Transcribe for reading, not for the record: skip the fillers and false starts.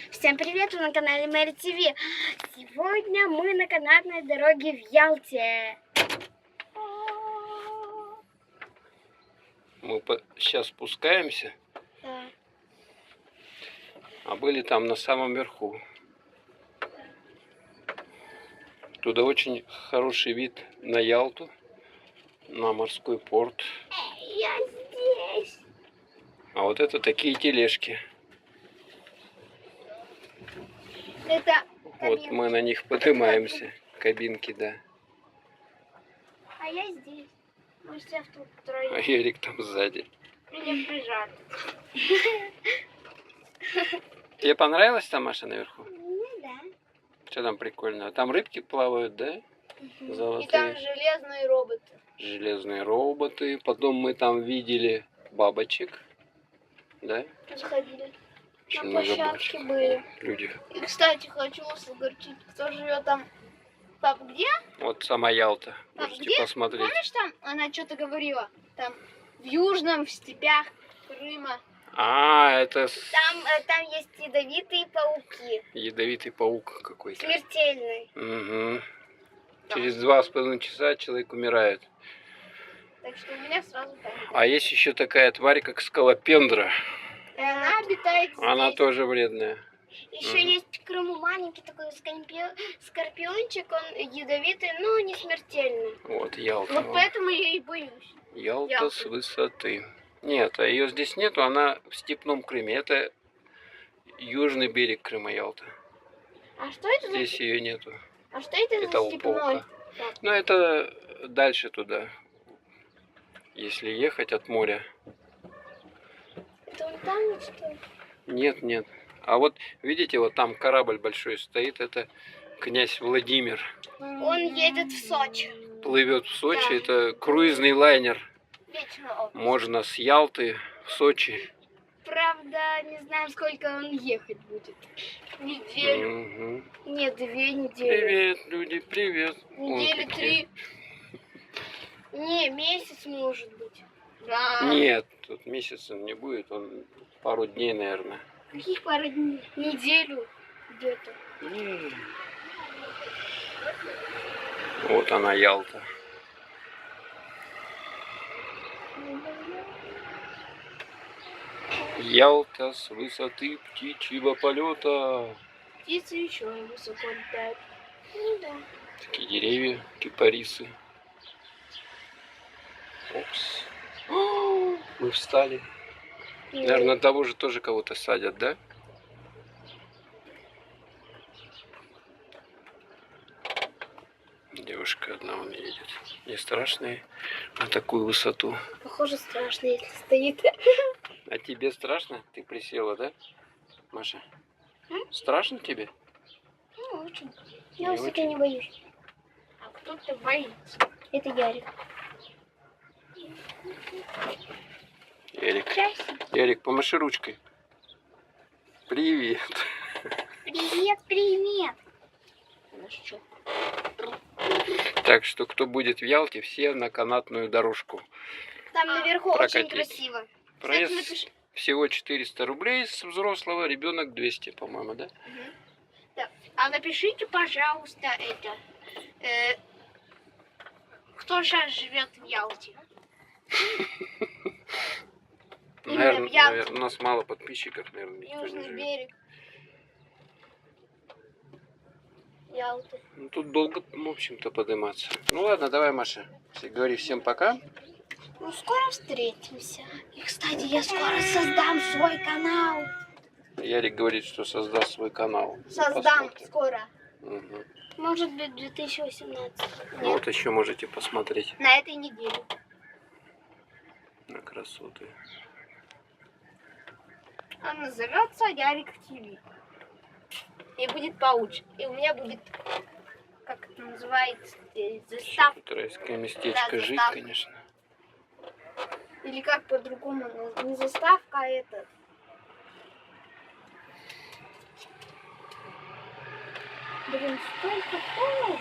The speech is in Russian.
Всем привет, вы на канале Мэри ТВ. Сегодня мы на канатной дороге в Ялте. Мы сейчас спускаемся, Да. а были там на самом верху. Туда очень хороший вид на Ялту, на морской порт. Я здесь. А вот это такие тележки. Это Вот мы на них поднимаемся. Кабинки, да. А я здесь. Мы все тут А втроем. Эрик там сзади. Меня прижали. Тебе понравилось там, Маша, наверху? Ну да. Что там прикольно? Там рыбки плавают, да? Золотые. И там железные роботы. Железные роботы. Потом мы там видели бабочек. Да? Заходили. Очень На много площадке бабочек. были. Люди. И, кстати, хочу вас огорчить. Кто живет там? Пап, где? Вот сама Ялта. Пап, Можете где? посмотреть. Помнишь, там она что-то говорила? Там в южном, в степях Крыма. А, это Там есть ядовитые пауки. ядовитый паук какой-то. Смертельный. Угу. Через 2,5 часа человек умирает. Так что у меня сразу там. А есть еще такая тварь, как скалопендра. И она обитает здесь. Она тоже вредная. Еще есть в Крыму маленький такой скорпиончик. Он ядовитый, но не смертельный. Вот Ялта. Вот поэтому я и боюсь. Ялта Ялта. с высоты. Нет, а ее здесь нету, она в степном Крыме. Это южный берег Крыма, Ялта. А что это Здесь ее нету. А что это Это за степной? паука. Ну, это дальше туда. Если ехать от моря. Это он там, что ли? Нет, нет. А вот, видите, вот там корабль большой стоит. Это князь Владимир. Он едет в Сочи. Плывет в Сочи. Да. Это круизный лайнер. Вечно. Можно с Ялты в Сочи. Правда, не знаем, сколько он ехать будет. Неделю. Мгм. Нет, 2 недели. Привет, люди, привет. Вон Недели какие. 3. Не, месяц может быть. Да. Нет, тут месяца не будет. Он пару дней, наверное. Каких пару дней? Неделю где-то. Вот она, Ялта. Ялта с высоты птичьего полета. Птицы еще высоко летают. Ну да. Такие деревья, кипарисы. Опс. О, мы встали. Наверное, того же тоже кого-то садят, да? Девушка одна вон едет. Не страшно на такую высоту. Похоже, страшно, если стоит. А тебе страшно? Ты присела, да, Маша? Страшно тебе? Ну, очень. Не Я высоты очень. не боюсь. А кто-то боится. Это Ярик. Эрик. Здрасте. Эрик, помаши ручкой. Привет. Привет, привет. Ну что? Так что, кто будет в Ялте, все на канатную дорожку. Там наверху прокатить. очень красиво. Проезд Кстати, напиши. всего 400 рублей с взрослого, ребенок 200, по-моему, да? Да. А напишите, пожалуйста, кто сейчас живет в Ялте? Именно в Ялте. У нас мало подписчиков, наверное, никто не Южный живет. берег. Ялты. Ну, тут долго, в общем-то, подниматься. Ну ладно, давай, Маша. Говори всем пока. Ну, скоро встретимся. И, кстати, я скоро создам свой канал. Ярик говорит, что создаст свой канал. Создам Посмотрим. скоро. Угу. Может быть, 2018. Ну, вот еще можете посмотреть На этой неделе. на красоты. Он назовется Ярик ТВ. И будет получше. И у меня будет, как это называется, заставка. Тут райское местечко, Да, жить, заставка. конечно. Или как по-другому, не заставка, а это. Блин, столько холода.